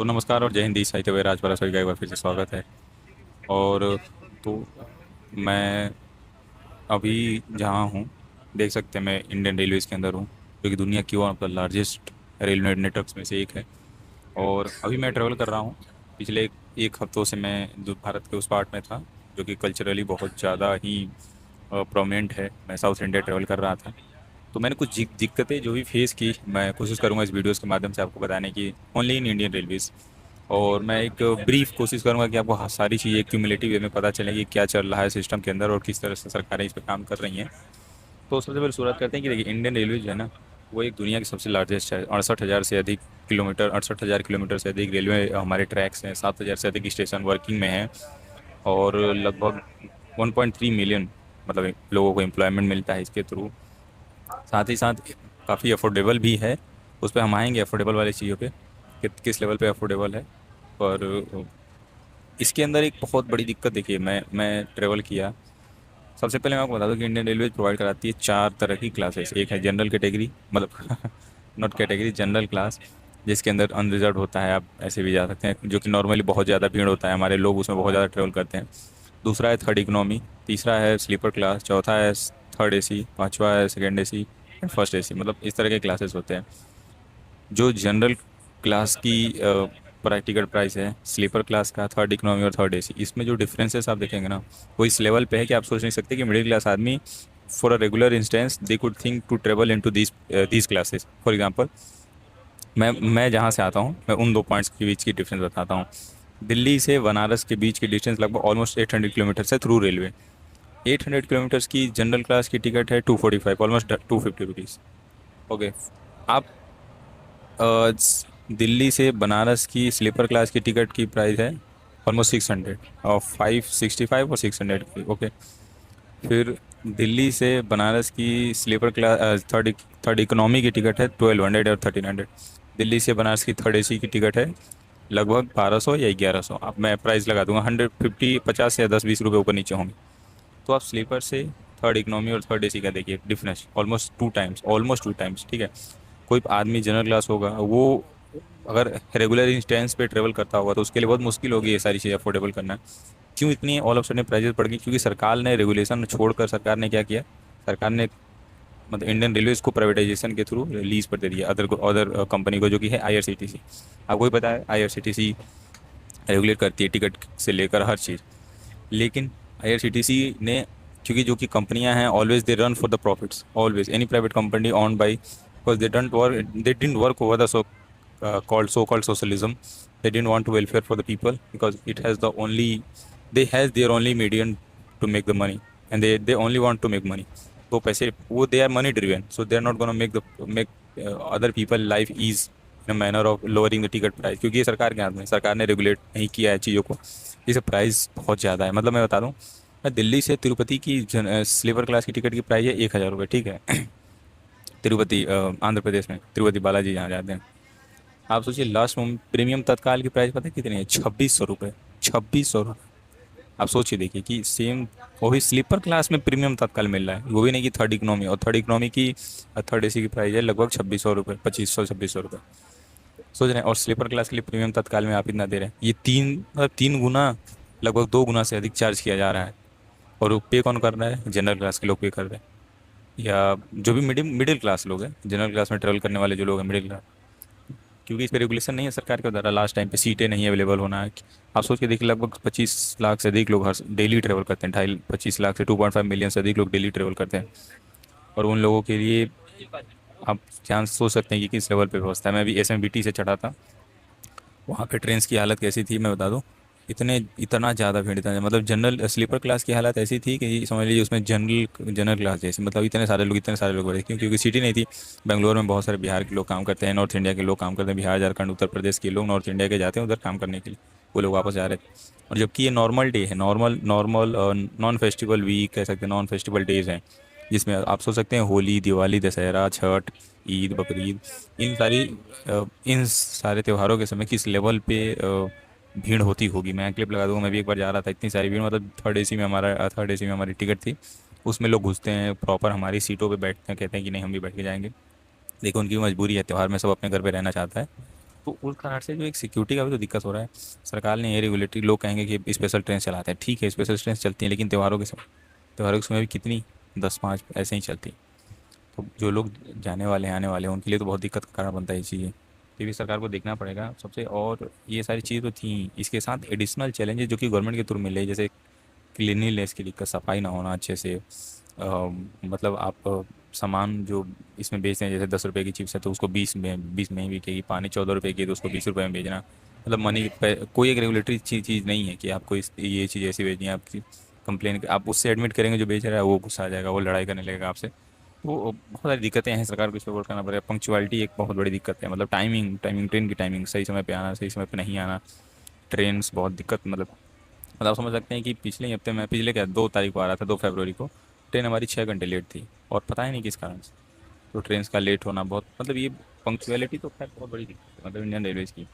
तो नमस्कार और जय हिंद साहित्य व राजपाल सभी का एक बार फिर से स्वागत है। और तो मैं अभी जहाँ हूँ देख सकते हैं, मैं इंडियन रेलवेज़ के अंदर हूँ, जो कि दुनिया की one of the largest railway networks में से एक है। और अभी मैं ट्रैवल कर रहा हूँ। पिछले एक हफ्तों से मैं जो भारत के उस पार्ट में था, जो कि कल्चरली बहुत ज़्यादा ही प्रोमिनेंट है। मैं साउथ इंडिया ट्रैवल कर रहा था। तो मैंने कुछ दिक्कतें जो भी फेस की, मैं कोशिश करूंगा इस वीडियोस के माध्यम से आपको बताने की, ओनली इन इंडियन रेलवेज। और मैं एक ब्रीफ कोशिश करूंगा कि आपको सारी चीज़ें क्यूमुलेटिव वे में पता चले कि क्या चल रहा है सिस्टम के अंदर और किस तरह से सरकारें इस पर काम कर रही हैं। तो सबसे पहले शुरुआत करते हैं कि देखिए, इंडियन रेलवे जो है ना, वो एक दुनिया की सबसे लार्जेस्ट है। 68,000 से अधिक किलोमीटर, 68,000 किलोमीटर से अधिक रेलवे हमारे ट्रैक्स हैं, 7,000 से अधिक स्टेशन वर्किंग में हैं। और लगभग 1.3 मिलियन मतलब लोगों को एम्प्लॉयमेंट मिलता है इसके थ्रू। साथ ही साथ काफ़ी अफोर्डेबल भी है। उस पर हम आएंगे अफोर्डेबल वाली चीज़ों पे कि किस लेवल पे अफोर्डेबल है। पर इसके अंदर एक बहुत बड़ी दिक्कत देखिए, मैं ट्रेवल किया। सबसे पहले मैं आपको बता दूं कि इंडियन रेलवे प्रोवाइड कराती है चार तरह की क्लासेस। एक है जनरल कैटेगरी, मतलब नॉट कैटेगरी, जनरल क्लास, जिसके अंदर अनरिजर्व होता है, आप ऐसे भी जा सकते हैं, जो कि नॉर्मली बहुत ज़्यादा भीड़ होता है, हमारे लोग उसमें बहुत ज़्यादा ट्रेवल करते हैं। दूसरा है थर्ड इकोनॉमी, तीसरा है स्लीपर क्लास, चौथा है थर्ड एसी, पांचवा है second AC and first AC. मतलब इस तरह के क्लासेस होते हैं। जो जनरल क्लास की टिकट प्राइस है, स्लीपर क्लास का, थर्ड इकोनॉमी और थर्ड एसी, इसमें जो डिफरेंसेस आप देखेंगे ना, वो इस लेवल पे है कि आप सोच नहीं सकते कि मिडिल क्लास आदमी, for a regular instance, they could think to travel into these classes. For example, मैं जहाँ से आता हूँ, मैं उन दो पॉइंट्स के बीच की डिफरेंस बताता हूँ। दिल्ली से बनारस के बीच की डिस्टेंस लगभग ऑलमोस्ट 800 किलोमीटर है थ्रू रेलवे। 800 किलोमीटर्स की जनरल क्लास की टिकट है 245, ऑलमोस्ट 250 रुपीज़। ओके। आप दिल्ली से बनारस की स्लीपर क्लास की टिकट की प्राइस है ऑलमोस्ट 600, और 565 और 600 की। ओके। फिर दिल्ली से बनारस की स्लीपर क्लास थर्ड इकोनॉमी की टिकट है 1200 और 1300। दिल्ली से बनारस की थर्ड एसी की टिकट है लगभग 1200 या 1100। अब मैं प्राइस लगा दूंगा, 150, 50 या 10-20 रुपये ऊपर नीचे होंगे। तो आप स्लीपर से थर्ड इकोनॉमी और थर्ड एसी का देखिए difference, almost 2 times, almost 2 times, ठीक है। कोई आदमी जनरल क्लास होगा, वो अगर रेगुलर इंस्टेंस पे ट्रेवल करता होगा तो उसके लिए बहुत मुश्किल होगी ये सारी चीज़ अफोर्डेबल करना। क्यों इतनी ऑल ऑफ सडन प्राइजेस बढ़ गई? क्योंकि सरकार ने रेगुलेशन छोड़कर, सरकार ने क्या किया, सरकार ने मतलब इंडियन रेलवेज को प्राइवेटाइजेशन के थ्रू लीज पर दे दिया अदर कंपनी को, जो कि है आईआरसीटीसी। आपको ही पता है आईआरसीटीसी रेगुलेट करती है टिकट से लेकर हर चीज़। लेकिन आईआरसीटीसी ने, क्योंकि जो कि कंपनियां हैं, always they run for the profits, always any private company on by, because they didn't work over the so called socialism. They didn't want to welfare for the people because it has the only, they has their only medium to make the money, and they only want to make money. वो पैसे, वो they are money driven, so they are not gonna make other people life ease in a manner of lowering the ticket price, क्योंकि ये सरकार के हाथ में, सरकार ने रेगुलेट नहीं किया है चीज़ों को। इसे प्राइस बहुत ज़्यादा है। मतलब मैं बता दूँ, मैं दिल्ली से तिरुपति की स्लीपर क्लास की टिकट की प्राइस है 1,000 रुपये, ठीक है। तिरुपति आंध्र प्रदेश में, तिरुपति बालाजी जहाँ जाते हैं। आप सोचिए, लास्ट में प्रीमियम तत्काल की प्राइस पता है कितनी है? 2,600 रुपये। 2,600 रुपये। आप सोचिए, देखिए कि सेम वही स्लीपर क्लास में प्रीमियम तत्काल मिल रहा है, वो भी नहीं कि थर्ड इकोनॉमी। और थर्ड इकोनॉमी की थर्ड एसी की प्राइस है लगभग 2,600 रुपये, 2,500 2600 रुपये। सोच रहे हैं, और स्लीपर क्लास के लिए प्रीमियम तत्काल में आप इतना दे रहे हैं। ये 3 गुना, लगभग 2 गुना से अधिक चार्ज किया जा रहा है। और वो पे कौन कर रहा है? जनरल क्लास के लोग पे कर रहे हैं, या जो भी मिडिल मिडिल क्लास लोग हैं, जनरल क्लास में ट्रेवल करने वाले जो लोग हैं, मिडिल क्लास। क्योंकि इस पर रेगुलेशन नहीं है सरकार के द्वारा, लास्ट टाइम पे सीटें नहीं अवेलेबल होना है। आप सोच के देखिए, लगभग 25 लाख से अधिक लोग हर डेली ट्रेवल करते हैं, 25 लाख से 2.5 मिलियन से अधिक लोग डेली ट्रेवल करते हैं। और उन लोगों के लिए आप ध्यान से सोच सकते हैं कि किस लेवल पे व्यवस्था है। मैं भी एसएमबीटी से चढ़ा था, वहाँ पे ट्रेन की हालत कैसी थी मैं बता दूँ। इतना ज़्यादा भीड़ था, मतलब जनरल स्लीपर क्लास की हालत ऐसी थी कि समझ लीजिए उसमें जनरल जनरल क्लास जैसी, मतलब इतने सारे लोग बैठे, क्योंकि सिटी नहीं थी। बेंगलोर में बहुत सारे बिहार के लोग काम करते हैं, नॉर्थ इंडिया के लोग काम करते हैं, बिहार झारखंड उत्तर प्रदेश के लोग नॉर्थ इंडिया के जाते हैं उधर काम करने के लिए, वो लोग वापस जा रहे थे। और जबकि ये नॉर्मल डे है, normal normal non festival week कह सकते हैं, नॉन फेस्टिवल डेज हैं, जिसमें आप सोच सकते हैं होली, दिवाली, दशहरा, छठ, ईद, बकरीद, इन सारे त्योहारों के समय किस लेवल पे भीड़ होती होगी। मैं क्लिप लगा दूंगा, मैं भी एक बार जा रहा था, इतनी सारी भीड़, मतलब थर्ड एसी में हमारी टिकट थी। उसमें लोग घुसते हैं प्रॉपर हमारी सीटों पे बैठते हैं, कहते हैं कि नहीं हम भी बैठ के जाएंगे। देखो, उनकी मजबूरी है, त्यौहार में सब अपने घर पे रहना चाहता है। तो उस कारण से जो एक सिक्योरिटी का भी तो दिक्कत हो रहा है। सरकार ने ये रेगुलेटरी, लोग कहेंगे कि स्पेशल ट्रेन चलाते हैं, ठीक है स्पेशल ट्रेन चलती हैं, लेकिन त्योहारों के समय भी कितनी, 10-5 ऐसे ही चलती। तो जो लोग जाने वाले हैं आने वाले हैं उनके लिए तो बहुत दिक्कत का कारण बनता है ये चीज़ें। ये भी सरकार को देखना पड़ेगा सबसे। और ये सारी चीज़ें तो थी, इसके साथ एडिशनल चैलेंजेस जो कि गवर्नमेंट के थ्रू मिले, जैसे क्लीनलीनेस की दिक्कत, सफाई ना होना अच्छे से। मतलब आप सामान जो इसमें बेचते हैं, जैसे 10 रुपए की चिप्स है तो उसको 20 में ही बिकेगी, पानी 14 रुपए की है तो उसको 20 रुपए में बेचना। मतलब मनी पे कोई एक रेगुलेटरी चीज़ नहीं है कि आपको ये चीज़ ऐसी बेचनी है। आपकी कंप्लेन आप उससे एडमिट करेंगे, जो बेच रहा है वो गुस्सा आ जाएगा, वो लड़ाई करने लगेगा आपसे। वो बहुत सारी दिक्कतें हैं, सरकार को इस पर वर्क करना पड़ेगा। पंक्चुअलिटी एक बहुत बड़ी दिक्कत है, मतलब टाइमिंग टाइमिंग ट्रेन की टाइमिंग, सही समय पे आना, सही समय पे नहीं आना। ट्रेन्स बहुत दिक्कत, मतलब आप समझ सकते हैं कि पिछले ही हफ्ते में, पिछले क्या 2 तारीख को आ रहा था, 2 फरवरी को ट्रेन हमारी 6 घंटे लेट थी, और पता ही नहीं किस कारण से। तो ट्रेन का लेट होना बहुत, मतलब ये पंक्चुअलिटी तो खैर बहुत बड़ी दिक्कत है मतलब इंडियन रेलवेज़ की।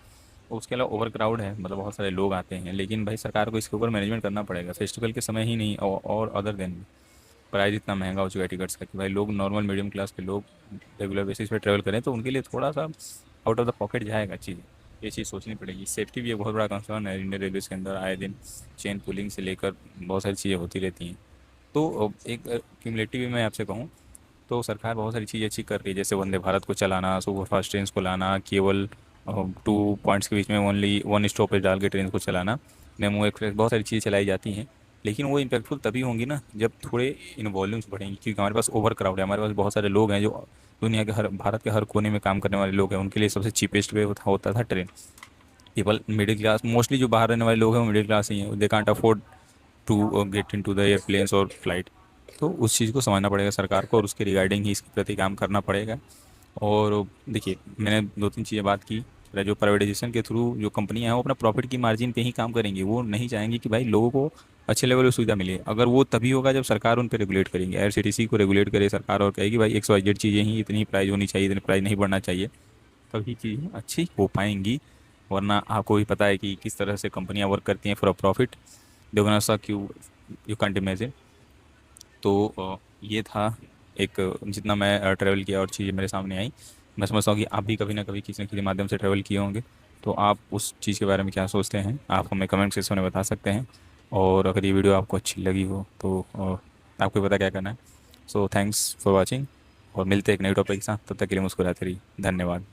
और उसके अलावा ओवर क्राउड है, मतलब बहुत सारे लोग आते हैं, लेकिन भाई सरकार को इसके ऊपर मैनेजमेंट करना पड़ेगा, फेस्टिवल के समय ही नहीं और अदर दिन भी। प्राइस इतना महंगा हो चुका है टिकट्स का कि भाई लोग, नॉर्मल मीडियम क्लास के लोग रेगुलर बेसिस पे ट्रैवल करें तो उनके लिए थोड़ा सा आउट ऑफ द पॉकेट जाएगा चीज़। ये चीज़ सोचनी पड़ेगी। सेफ्टी भी एक बहुत बड़ा कंसर्न है इंडियन रेलवेज़ के अंदर, आए दिन चेन पुलिंग से लेकर बहुत सारी चीज़ें होती रहती हैं। तो एक क्यूमुलेटिव मैं आपसे कहूँ तो सरकार बहुत सारी चीज़ें अच्छी कर रही है, जैसे वंदे भारत को चलाना, सुपर फास्ट ट्रेन को लाना, केवल 2 पॉइंट्स के बीच में ओनली 1 स्टॉपेज डाल के ट्रेन को चलाना, मेमो एक्सप्रेस, बहुत सारी चीज़ें चलाई जाती हैं। लेकिन वो इम्पैक्टफुल तभी होंगी ना जब थोड़े इन वॉल्यूम्स बढ़ेंगी, क्योंकि हमारे पास ओवर क्राउड है, हमारे पास बहुत सारे लोग हैं जो दुनिया के हर, भारत के हर कोने में काम करने वाले लोग हैं, उनके लिए सबसे चीपेस्ट वे होता था train. People middle class, mostly जो बाहर रहने वाले लोग हैं वो मिडिल क्लास ही हैं, they can't afford to get in to the airplanes और फ्लाइट। तो उस चीज़ को समझना पड़ेगा सरकार को, और उसके रिगार्डिंग ही इसके प्रति काम करना पड़ेगा। और देखिए मैंने 2-3 चीज़ें बात की, जो प्राइवेटाइजेशन के थ्रू जो कंपनियां हैं वो अपना प्रॉफिट की मार्जिन पे ही काम करेंगी, वो नहीं चाहेंगी कि भाई लोगों को अच्छे लेवल पर सुविधा मिले। अगर वो तभी होगा जब सरकार उन पर रेगुलेट करेंगे, आईआरसीटीसी को रेगुलेट करे सरकार और कहेगी भाई XYZ चीज़ें ही इतनी प्राइस होनी चाहिए, इतनी प्राइस नहीं बढ़ना चाहिए, तभी चीज़ें अच्छी हो पाएंगी। वरना आपको भी पता है कि किस तरह से कंपनियां वर्क करती हैं फॉर प्रॉफिट, दे गोना सक यू, यू कांट इमेजिन। तो ये था एक, जितना मैं ट्रैवल किया और चीज़ें मेरे सामने आई। मैं समझता हूँ कि आप भी कभी ना कभी किसी न किसी माध्यम से ट्रैवल किए होंगे, तो आप उस चीज़ के बारे में क्या सोचते हैं आप हमें कमेंट सेक्शन में बता सकते हैं। और अगर ये वीडियो आपको अच्छी लगी हो तो आपको पता क्या करना है। सो थैंक्स फॉर वॉचिंग, और मिलते हैं एक नई टॉपिक के साथ, तब तक के लिए मुस्कुराते रहिए। धन्यवाद।